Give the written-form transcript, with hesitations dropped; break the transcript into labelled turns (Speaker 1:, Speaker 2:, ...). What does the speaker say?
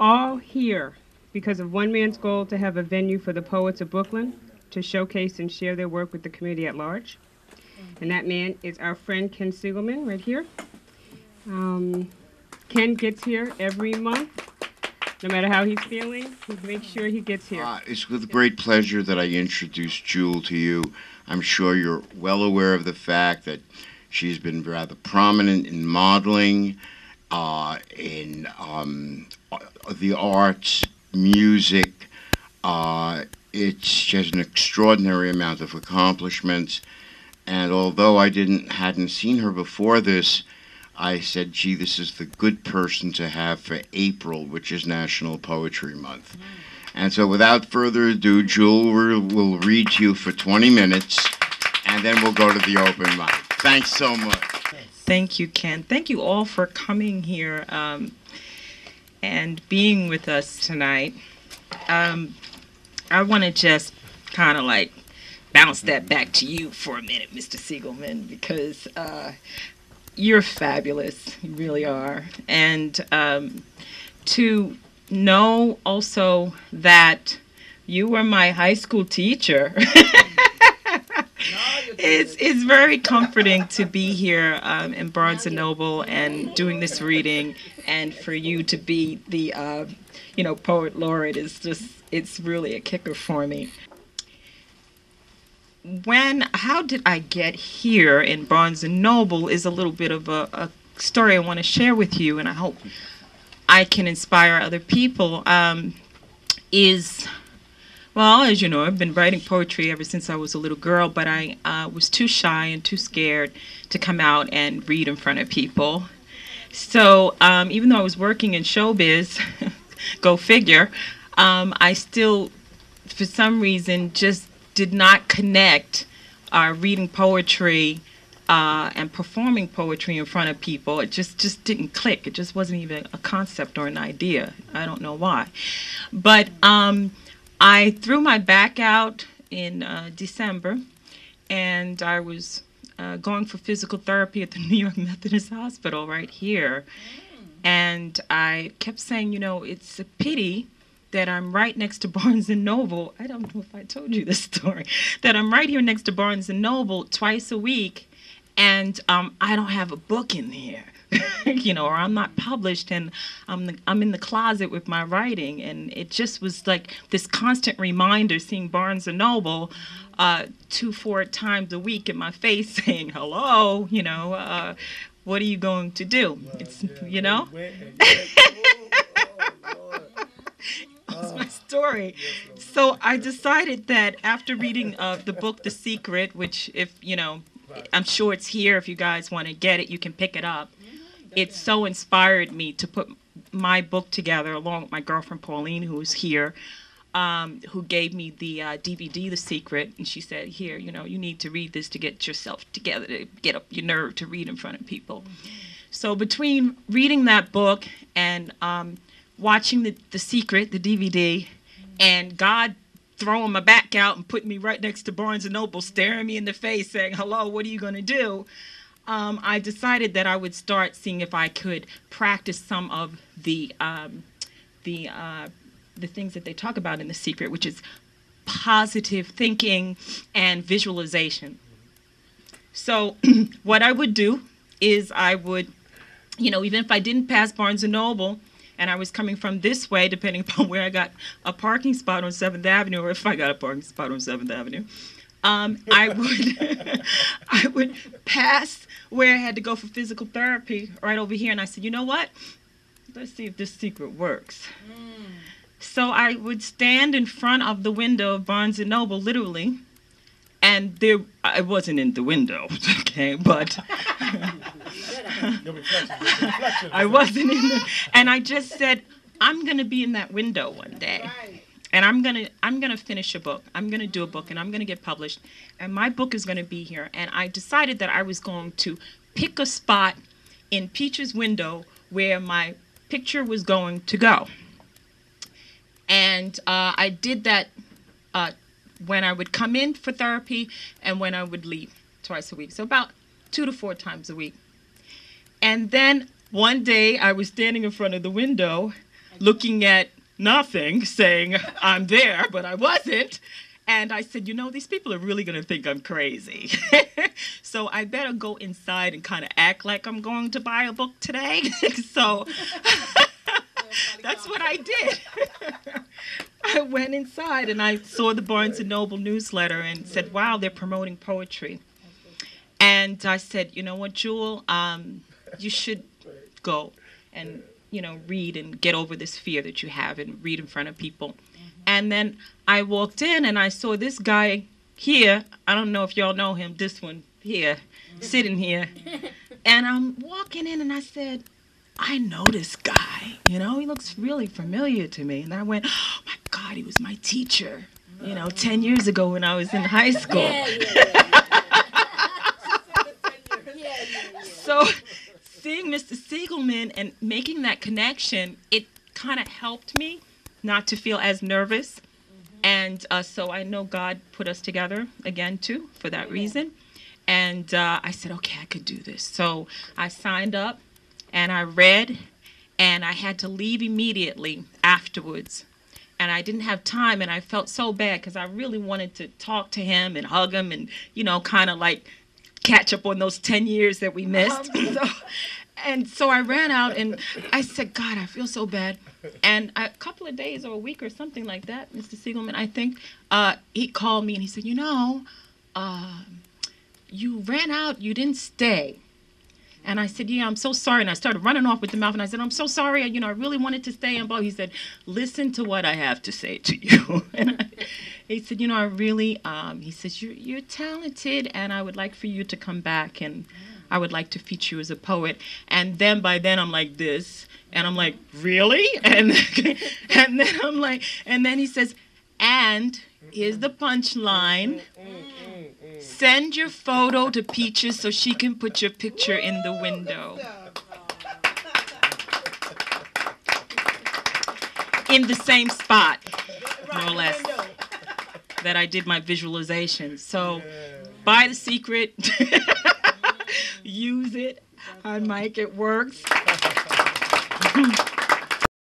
Speaker 1: all here because of one man's goal to have a venue for the poets of Brooklyn to showcase and share their work with the community at large. And that man is our friend Ken Siegelman, right here. Ken gets here every month. No matter how he's feeling, he makes sure he gets here.
Speaker 2: It's with great pleasure that I introduce Jewel to you. I'm sure you're well aware of the fact that she's been rather prominent in modeling, in the arts, music. She has an extraordinary amount of accomplishments. And although I hadn't seen her before this, I said, gee, this is the good person to have for April, which is National Poetry Month. And so without further ado, Jewel will read to you for 20 minutes, and then we'll go to the open mic. Thanks so much.
Speaker 3: Thank you, Ken. Thank you all for coming here and being with us tonight. I want to just kind of like bounce that back to you for a minute, Mr. Siegelman, because you're fabulous. You really are. And to know also that you were my high school teacher it's very comforting to be here in Barnes & Noble and doing this reading, and for you to be the poet laureate is just, it's really a kicker for me. How did I get here in Barnes & Noble is a little bit of a story I want to share with you, and I hope I can inspire other people. Well, as you know, I've been writing poetry ever since I was a little girl, but I was too shy and too scared to come out and read in front of people. So even though I was working in showbiz, go figure, I still, for some reason, just did not connect reading poetry and performing poetry in front of people. It just didn't click. It just wasn't even a concept or an idea. I don't know why. But I threw my back out in December, and I was going for physical therapy at the New York Methodist Hospital right here. And I kept saying, it's a pity that I'm right next to Barnes & Noble. I don't know if I told you this story, that I'm right here next to Barnes & Noble twice a week, and I don't have a book in here. Or I'm not published, and I'm in the closet with my writing, and it just was like this constant reminder, seeing Barnes & Noble 2-4 times a week in my face saying, hello, what are you going to do? That's my story. So I decided that after reading the book The Secret, which I'm sure it's here, if you guys want to get it, you can pick it up. It so inspired me to put my book together along with my girlfriend Pauline, who is here, who gave me the DVD, The Secret, and she said, here, you need to read this to get yourself together, to get up your nerve to read in front of people. So between reading that book and watching the Secret, the DVD, and God throwing my back out and putting me right next to Barnes & Noble, staring me in the face, saying, hello, what are you going to do? I decided that I would start seeing if I could practice some of the things that they talk about in The Secret, which is positive thinking and visualization. So what I would do is I would, even if I didn't pass Barnes & Noble and I was coming from this way, depending upon where I got a parking spot on 7th Avenue, or if I got a parking spot on 7th Avenue, I would pass where I had to go for physical therapy right over here, and I said, you know what? Let's see if this secret works. So I would stand in front of the window of Barnes & Noble, literally, and I wasn't in the window, okay, but I wasn't in the, and I just said, I'm going to be in that window one day. And I'm gonna finish a book. I'm gonna do a book, and I'm gonna get published. And my book is gonna be here. And I decided that I was going to pick a spot in Peach's window where my picture was going to go. And I did that when I would come in for therapy and when I would leave twice a week. So about 2 to 4 times a week. And then one day I was standing in front of the window looking at nothing, saying, I'm there, but I wasn't. And I said, you know, these people are really going to think I'm crazy. So I better go inside and kind of act like I'm going to buy a book today. So that's what I did. I went inside and I saw the Barnes & Noble newsletter and said, wow, they're promoting poetry. And I said, you know what, Jewel, you should go and, you know, read and get over this fear that you have and read in front of people. And then I walked in and I saw this guy here. I don't know if y'all know him, this one here, sitting here. And I'm walking in and I said, I know this guy. You know, he looks really familiar to me. And I went, oh my God, he was my teacher, you know, 10 years ago when I was in high school. So seeing Mr. Siegelman and making that connection, it kind of helped me not to feel as nervous. And so I know God put us together again, too, for that reason. And I said, okay, I could do this. So I signed up and I read, and I had to leave immediately afterwards. And I didn't have time, and I felt so bad because I really wanted to talk to him and hug him and, you know, kind of like catch up on those 10 years that we missed. So I ran out and I said, God, I feel so bad. And a couple of days or a week or something like that, Mr. Siegelman, I think, he called me and he said, you know, you ran out, you didn't stay. And I said, yeah, I'm so sorry. And I started running off with the mouth and I said, I'm so sorry. You know, I really wanted to stay. And he said, listen to what I have to say to you. And he said, you know, I really, he says, you're talented and I would like for you to come back and I would like to feature you as a poet. And then by then I'm like this. And I'm like, really? And then I'm like, and then he says, and here's the punchline. Send your photo to Peaches so she can put your picture in the window. In the same spot, more or less, that I did my visualization. So buy The Secret. Use it on mic. It works.